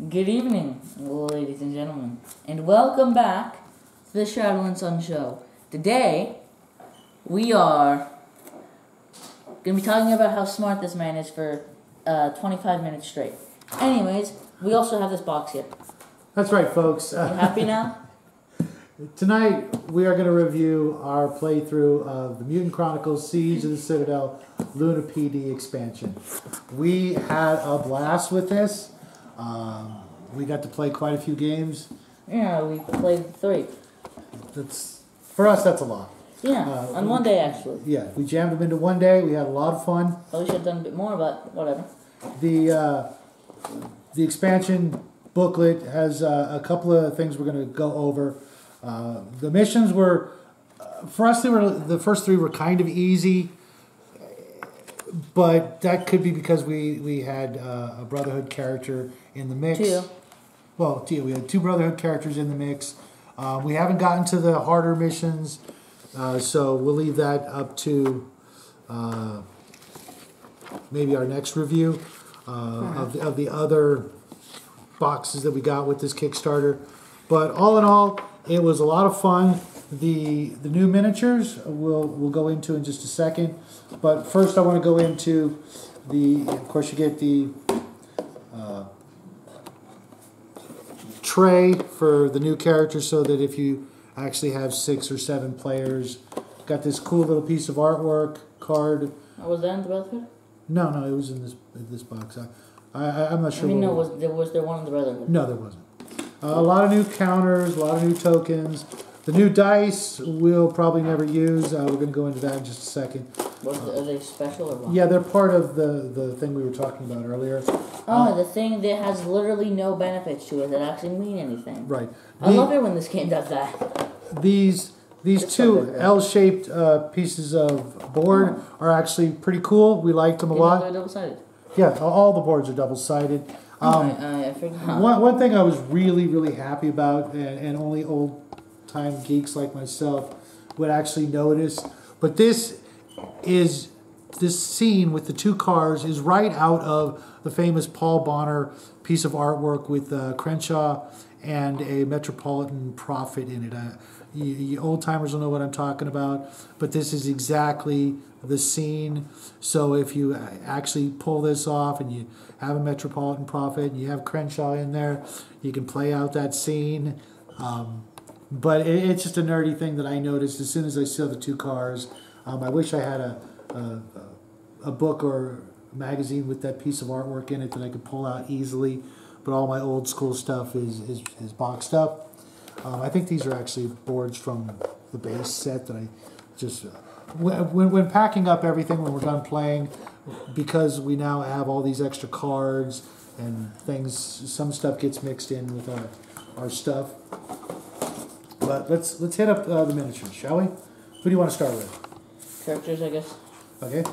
Good evening, ladies and gentlemen, and welcome back to the Shadow and Sun Show. Today, we are going to be talking about how smart this man is for 25 minutes straight. Anyways, we also have this box here. That's right, folks. You happy now? Tonight, we are going to review our playthrough of the Mutant Chronicles Siege of the Citadel Luna PD expansion. We had a blast with this. We got to play quite a few games. Yeah, we played 3. For us, that's a lot. Yeah, on one day actually. Yeah, we jammed them into one day. We had a lot of fun. Probably should have done a bit more, but whatever. The expansion booklet has a couple of things we're going to go over. The missions were, for us, the first 3 were kind of easy, but that could be because we had a Brotherhood character in the mix. 2. Well, we had 2 Brotherhood characters in the mix. We haven't gotten to the harder missions, so we'll leave that up to maybe our next review of the other boxes that we got with this Kickstarter. But all in all, it was a lot of fun. The new miniatures we'll go into in just a second. But first I want to go into of course you get the tray for the new characters, so that if you actually have 6 or 7 players, got this cool little piece of artwork card. Oh, was that in the Brotherhood? No, it was in this box. I'm not sure. I mean, no, was there one in the Brotherhood? No, there wasn't. A lot of new counters, a lot of new tokens. The new dice we'll probably never use. We're going to go into that in just a second. Are they special or what? Yeah, they're part of the thing we were talking about earlier. Oh, the thing that has literally no benefits to it that actually mean anything. Right. I love it when this game does that. These 2 L-shaped pieces of board are actually pretty cool. We liked them a lot. They're double-sided. Yeah, all the boards are double-sided. I forgot. One thing I was really happy about, and only old-time geeks like myself would actually notice, but this scene with the 2 cars is right out of the famous Paul Bonner piece of artwork with Crenshaw and a Metropolitan Prophet in it. You old-timers will know what I'm talking about, but this is exactly the scene. So if you actually pull this off and you have a Metropolitan Prophet and you have Crenshaw in there, you can play out that scene. But it's just a nerdy thing that I noticed as soon as I saw the 2 cars. I wish I had a book or magazine with that piece of artwork in it that I could pull out easily, but all my old school stuff is boxed up. I think these are actually boards from the base set that I just... When packing up everything, when we're done playing, because we now have all these extra cards and things, some stuff gets mixed in with our stuff. But let's hit up the miniatures, shall we? Who do you want to start with? Characters, I guess. Okay.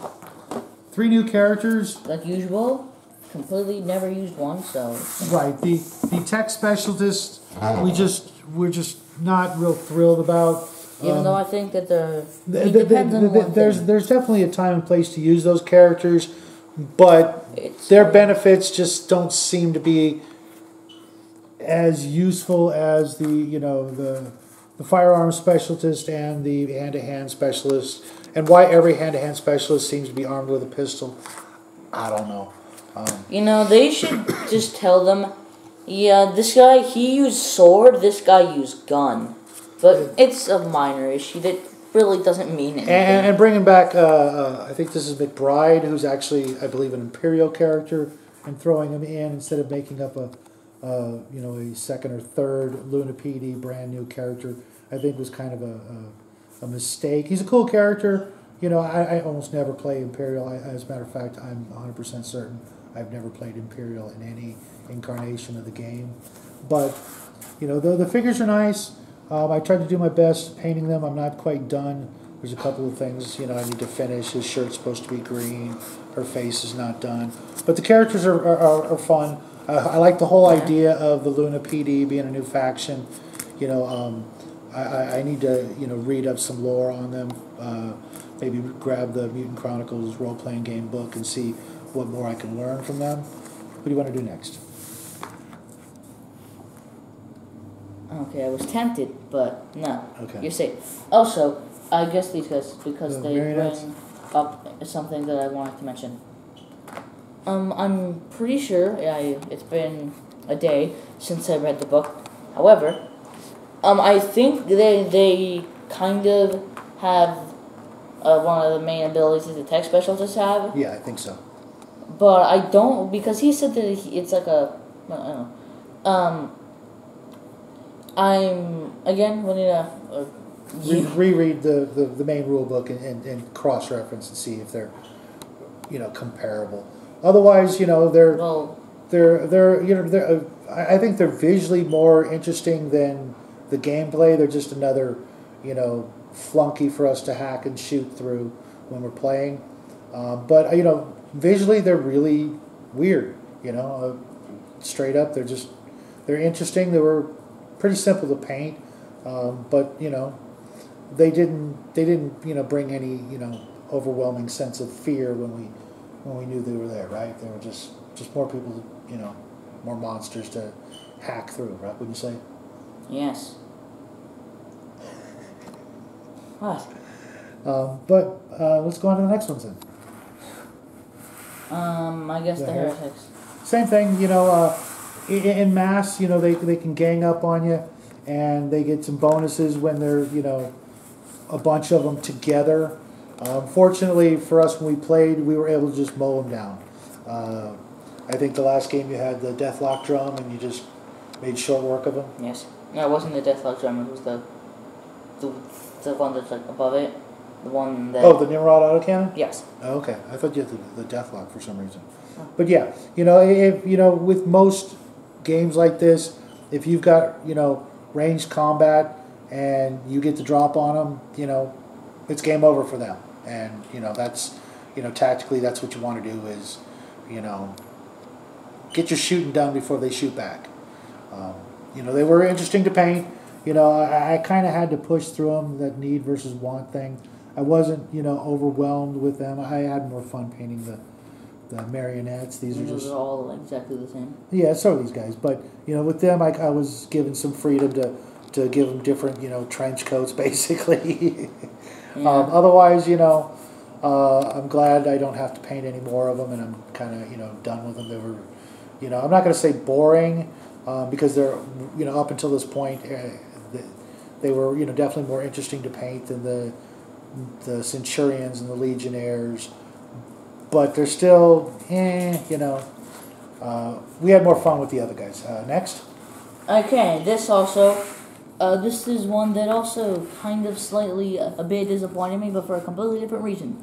3 new characters. Like usual, completely never used one, so... Right. The tech specialists, we're just not real thrilled about. Even though I think that it depends on one there's definitely a time and place to use those characters, but their benefits just don't seem to be as useful as the firearm specialist and the hand-to-hand specialist. And why every hand-to-hand specialist seems to be armed with a pistol, I don't know. They should just tell them, yeah, this guy, he used sword, this guy used gun. But it's a minor issue that really doesn't mean anything. And bringing back, I think this is McBride, who's actually, I believe, an Imperial character, and throwing him in instead of making up a second or third Luna PD brand new character, I think was kind of a mistake. He's a cool character. I almost never play Imperial. As a matter of fact, I'm 100% certain I've never played Imperial in any incarnation of the game. But, the figures are nice. I tried to do my best painting them. I'm not quite done. There's a couple of things, I need to finish. His shirt's supposed to be green. Her face is not done. But the characters are fun. I like the whole idea of the Luna PD being a new faction. I need to, read up some lore on them. Maybe grab the Mutant Chronicles role-playing game book and see what more I can learn from them. What do you want to do next? Okay, I was tempted, but no. Okay. You're safe. Also, I guess these guys, because they marionettes? bring up something that I wanted to mention. I'm pretty sure it's been a day since I read the book. However, I think they kind of have one of the main abilities the tech specialists have. Yeah, I think so. But I don't, because he said that it's like a, I don't know. I'm again wanting to reread the main rule book and cross reference and see if they're comparable. Otherwise, they're I think they're visually more interesting than the gameplay. They're just another flunky for us to hack and shoot through when we're playing. But visually they're really weird. Straight up, they're interesting. They were pretty simple to paint, but they didn't bring any overwhelming sense of fear when we knew they were there, right? They were just more people, more monsters to hack through, right? Wouldn't you say? Yes. What? But let's go on to the next ones then. I guess the heretics. Same thing, in mass, they can gang up on you, and they get some bonuses when they're, a bunch of them together. Fortunately for us, when we played, we were able to just mow them down. I think the last game you had the Deathlock drum, and you just made short work of them. Yes. No, it wasn't the Deathlock drum. It was the one that's like above it. The one that. Oh, the Nimrod autocannon? Yes. Oh, okay. I thought you had the Deathlock for some reason. Oh. But yeah, if with most games like this, if you've got ranged combat and you get the drop on them, it's game over for them. And that's tactically that's what you want to do is get your shooting done before they shoot back. They were interesting to paint. I kind of had to push through them, that need versus want thing. I wasn't overwhelmed with them. I had more fun painting the marionettes. These are just all exactly the same. Yeah, so are these guys. But with them, I was given some freedom to give them different trench coats, basically. Yeah. Otherwise, I'm glad I don't have to paint any more of them, and I'm kind of done with them. They were, I'm not going to say boring, because they're up until this point, they were definitely more interesting to paint than the Centurions and the Legionnaires. But they're still, we had more fun with the other guys. Next. Okay, this also, this is one that also kind of slightly a bit disappointed me, but for a completely different reason.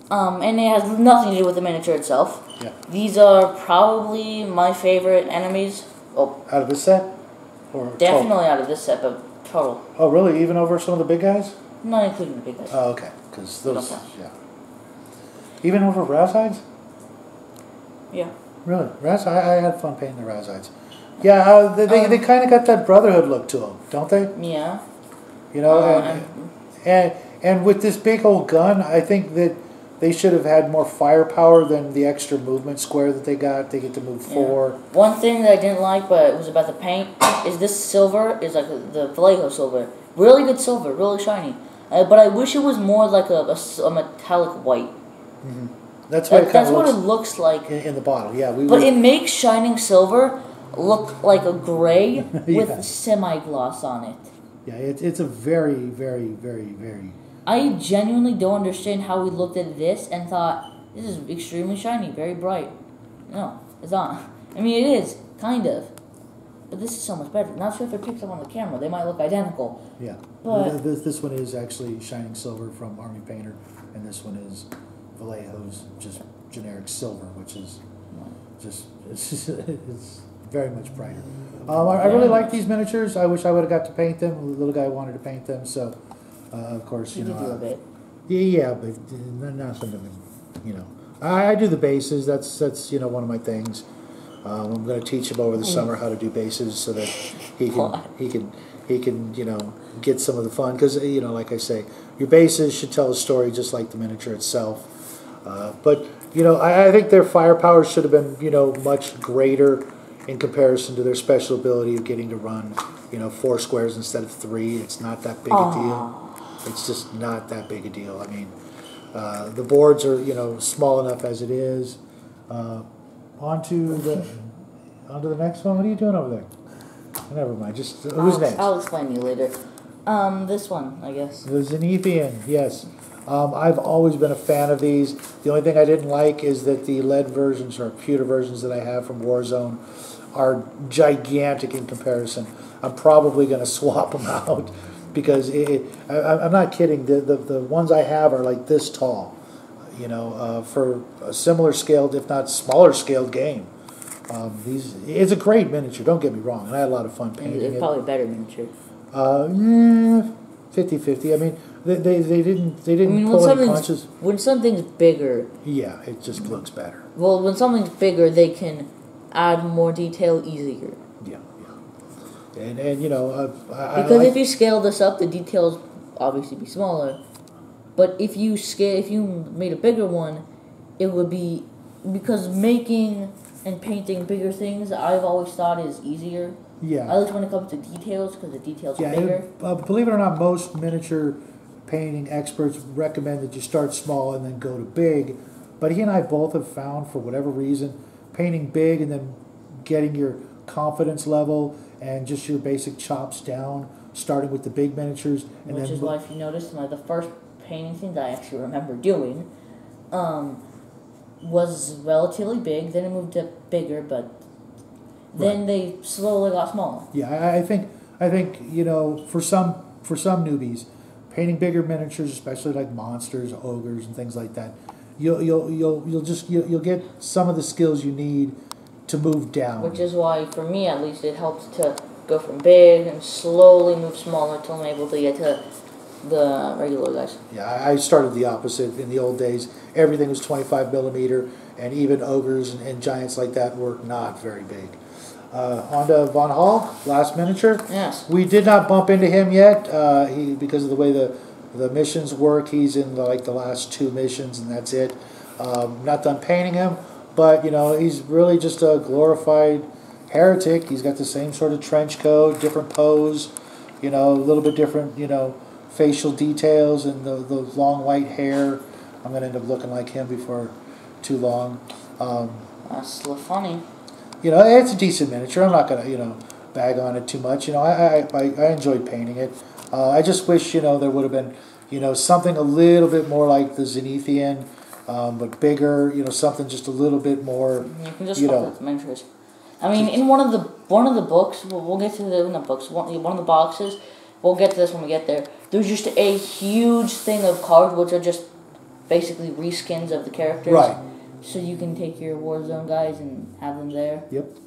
And it has nothing to do with the miniature itself. Yeah. These are probably my favorite enemies. Oh, out of this set? Or definitely total? out of this set, but total. Oh, really? Even over some of the big guys? Not including the big guys. Oh, okay. Because those, yeah. Even over Rhozoids? Yeah. Really? I had fun painting the Rhozoids. Yeah, they kind of got that Brotherhood look to them, don't they? Yeah. And with this big old gun, I think that they should have had more firepower than the extra movement square that they got. They get to move 4. One thing that I didn't like, but it was about the paint, is this silver is like the Vallejo silver. Really good silver, really shiny. But I wish it was more like a metallic white. Mm-hmm. That's what That's what it looks like in the bottle. Yeah, but it makes shining silver look like a gray with semi-gloss on it. Yeah, it's a very, very, very, very... I genuinely don't understand how we looked at this and thought, this is extremely shiny, very bright. No, it's not. I mean, it is, kind of. But this is so much better. Not sure if it picks up on the camera. They might look identical. Yeah. But this one is actually shining silver from Army Painter, and this one is Vallejo's just generic silver, which is it's very much brighter. I really like these miniatures. I wish I would have got to paint them. The little guy wanted to paint them, so of course you did do a bit. Yeah, but nothing of it. I do the bases. That's one of my things. I'm going to teach him over the summer how to do bases so that he can get some of the fun, because like I say, your bases should tell a story just like the miniature itself. But I think their firepower should have been much greater in comparison to their special ability of getting to run 4 squares instead of 3. It's not that big a deal. It's just not that big a deal. I mean, the boards are small enough as it is. On to the next one. What are you doing over there? Never mind. Just who's next? I'll explain to you later. This one, I guess. The Zenithian, yes. I've always been a fan of these. The only thing I didn't like is that the LED versions or pewter versions that I have from Warzone are gigantic in comparison. I'm probably going to swap them out because I'm not kidding. The ones I have are like this tall, for a similar scaled, if not smaller scaled game. It's a great miniature. Don't get me wrong, and I had a lot of fun painting it. It's probably a better miniature. 50-50. I mean, they didn't pull any punches. When something's bigger, yeah, it just looks better. Well, when something's bigger, they can add more detail easier. Yeah. And because if you scale this up, the details obviously be smaller. But if you made a bigger one, it would be, because making and painting bigger things, I've always thought is easier. Yeah. At least when it comes to details, because the details are bigger. Believe it or not, most miniature painting experts recommend that you start small and then go to big. But he and I both have found, for whatever reason, painting big and then getting your confidence level and just your basic chops down, starting with the big miniatures. Which is why, if you notice, the first painting thing that I actually remember doing was relatively big. Then it moved to bigger, but then they slowly got smaller. Yeah, I think for some newbies, painting bigger miniatures, especially like monsters, ogres, and things like that, you'll get some of the skills you need to move down. Which is why, for me at least, it helps to go from big and slowly move smaller until I'm able to get to the regular guys. Yeah, I started the opposite. In the old days, everything was 25 millimeter, and even ogres and giants like that were not very big. On to Von Hall, last miniature. Yes. We did not bump into him yet. Because of the way the missions work, he's in the last 2 missions, and that's it. Not done painting him, but he's really just a glorified heretic. He's got the same sort of trench coat, different pose, a little bit different, facial details and the long white hair. I'm going to end up looking like him before too long. That's funny. It's a decent miniature. I'm not going to, bag on it too much. I enjoyed painting it. I just wish, there would have been, something a little bit more like the Zenithian, but bigger, something just a little bit more, You can just look at the miniatures. I mean, in one of the books, we'll get to one of the boxes, we'll get to this when we get there. There's just a huge thing of cards, which are just basically reskins of the characters. Right. So you can take your Warzone guys and have them there. Yep.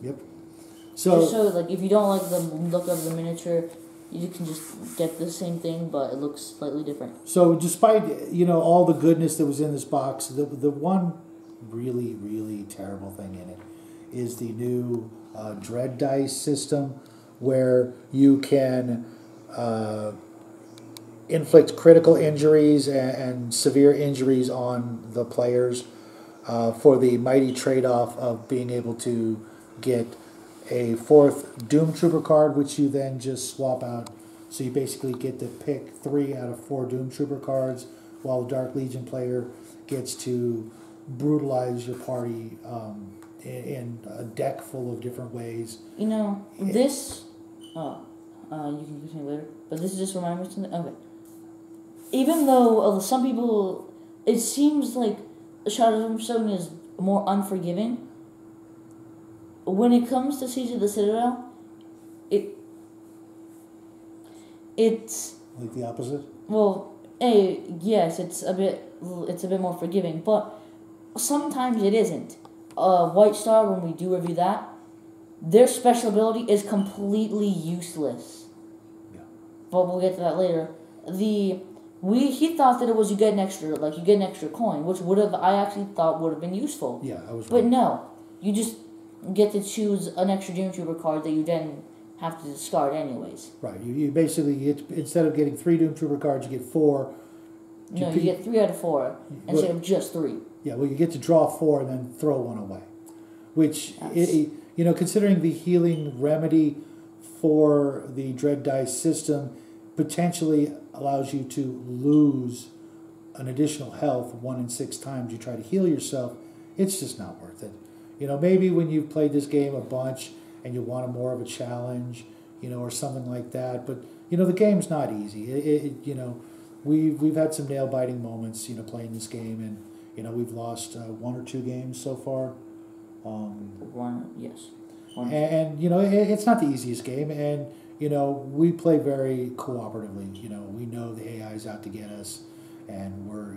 So if you don't like the look of the miniature, you can just get the same thing, but it looks slightly different. So despite all the goodness that was in this box, the one really, really terrible thing in it is the new Dread Dice system, where you can inflict critical injuries and severe injuries on the players for the mighty trade-off of being able to get a 4th Doom Trooper card, which you then just swap out. So you basically get to pick 3 out of 4 Doom Trooper cards, while the Dark Legion player gets to brutalize your party in a deck full of different ways. This... you can continue later, but this is just reminding me of something. Okay. Even though some people... It seems like Shadow of Stone is more unforgiving. When it comes to Siege of the Citadel, it's like the opposite. Well, yes, it's a bit more forgiving, but sometimes it isn't. White Star, when we do review that, their special ability is completely useless. Yeah. But we'll get to that later. He thought that it was you get an extra coin, which I actually thought would have been useful. Yeah, I was. But no, you just get to choose an extra Doom Trooper card that you then have to discard anyways. Right. You basically get, instead of getting 3 Doom Trooper cards, you get 4. No, you get 3 out of 4 instead of just 3. Yeah, well, you get to draw 4 and then throw 1 away, which considering the healing remedy for the dread dice system potentially allows you to lose an additional health 1 in 6 times you try to heal yourself. It's just not worth it. Maybe when you've played this game a bunch and you want more of a challenge, or something like that. But the game's not easy. We've had some nail biting moments, playing this game, and we've lost 1 or 2 games so far. One, yes. One. And it's not the easiest game, and we play very cooperatively. We know the AI is out to get us, and we're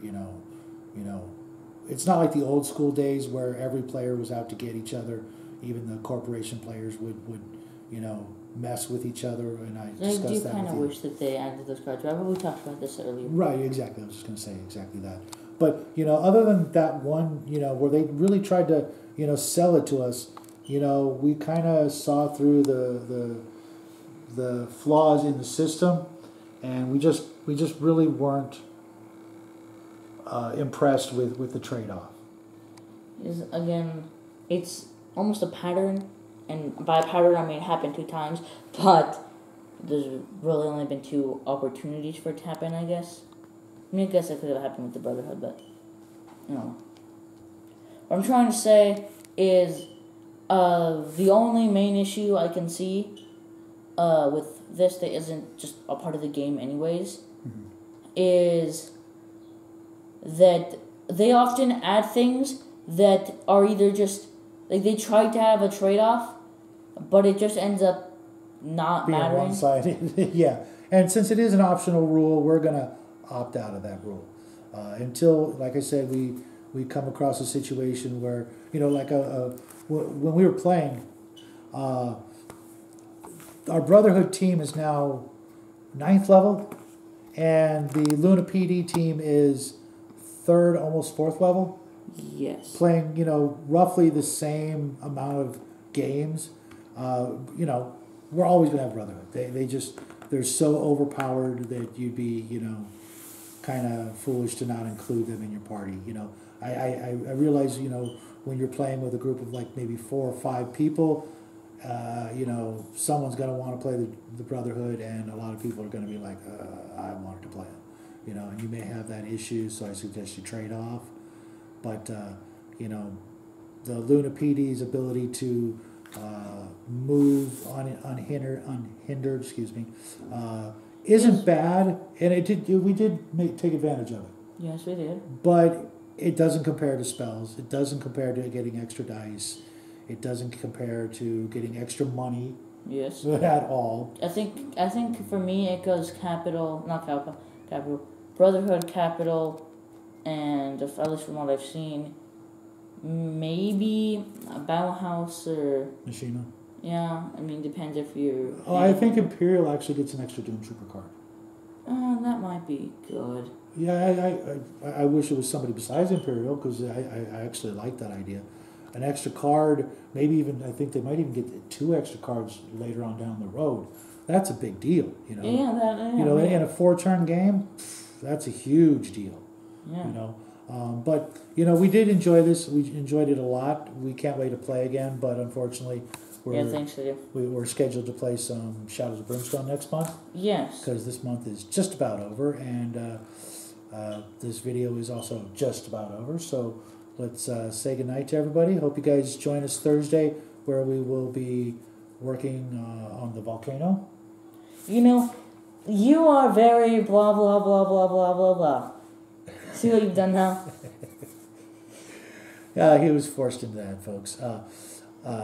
it's not like the old school days where every player was out to get each other. Even the corporation players would mess with each other, and I discussed that. I do kind of wish that they added those cards. Remember we talked about this earlier. Right, exactly. I was just going to say exactly that. But other than that one, where they really tried to sell it to us, we kind of saw through the flaws in the system, and we just really weren't impressed with the trade-off. Again, it's almost a pattern, and by pattern I mean it happened 2 times, but there's really only been 2 opportunities for it to happen, I guess. I guess it could have happened with the Brotherhood, but what I'm trying to say is the only main issue I can see with this that isn't just a part of the game anyways is that they often add things that are either just like they try to have a trade-off, but it just ends up not being mattering. One-sided. Yeah, and since it is an optional rule, we're gonna opt out of that rule until, like I said, we come across a situation where when we were playing, our Brotherhood team is now 9th level, and the Luna PD team is 3rd, almost 4th level. Yes. Playing, roughly the same amount of games. We're always going to have Brotherhood. They're so overpowered that you'd be, kind of foolish to not include them in your party. I realize, when you're playing with a group of like maybe 4 or 5 people, someone's going to want to play the Brotherhood, and a lot of people are going to be like, I wanted to play it. And you may have that issue, so I suggest you trade off. But, the Luna PD's ability to move unhindered, isn't bad, and we did take advantage of it. Yes, we did. But it doesn't compare to spells. It doesn't compare to getting extra dice. It doesn't compare to getting extra money. Yes. At all. I think for me it goes capital, Brotherhood, capital, and at least from what I've seen, maybe a Battle House or Machina. Yeah, depends if you're. Oh, I think Imperial actually gets an extra Doom Trooper card. That might be good. Yeah, I wish it was somebody besides Imperial, because I actually like that idea. An extra card, maybe even, I think they might even get 2 extra cards later on down the road. That's a big deal, Yeah, in a 4-turn game, that's a huge deal. Yeah. But we did enjoy this. We enjoyed it a lot. We can't wait to play again, but unfortunately, thanks to you. We're scheduled to play some Shadows of Brimstone next month. Yes. Because this month is just about over, and this video is also just about over. So let's say goodnight to everybody. Hope you guys join us Thursday, where we will be working on the volcano. You are very blah, blah, blah, blah, blah, blah, blah. See what you've done now? He was forced into that, folks.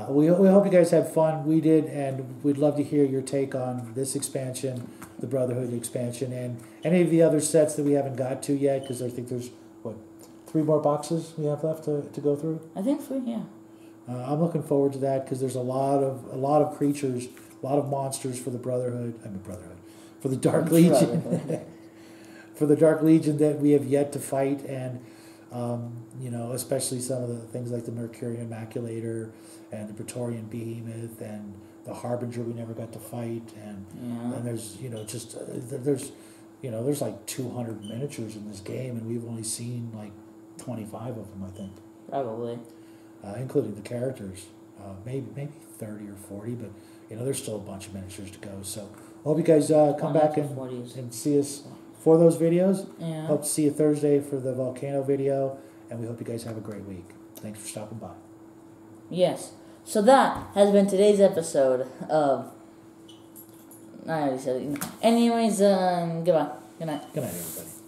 We hope you guys had fun. We did, and we'd love to hear your take on this expansion, the Brotherhood expansion, and any of the other sets that we haven't got to yet, because I think there's, 3 more boxes we have left to go through? I think 3, yeah. I'm looking forward to that, because there's a lot of creatures, a lot of monsters for the Brotherhood, for the Dark Legion. For the Dark Legion that we have yet to fight, and especially some of the things like the Mercurian Maculator and the Praetorian Behemoth and the Harbinger we never got to fight, and there's there's like 200 miniatures in this game, and we've only seen like 25 of them, I think. Probably. Including the characters. maybe 30 or 40, but there's still a bunch of miniatures to go. So I hope you guys come back and see us for those videos. Yeah. Hope to see you Thursday for the volcano video, and we hope you guys have a great week. Thanks for stopping by. Yes. So that has been today's episode of. I already said it. Anyways, goodbye. Good night. Good night, everybody.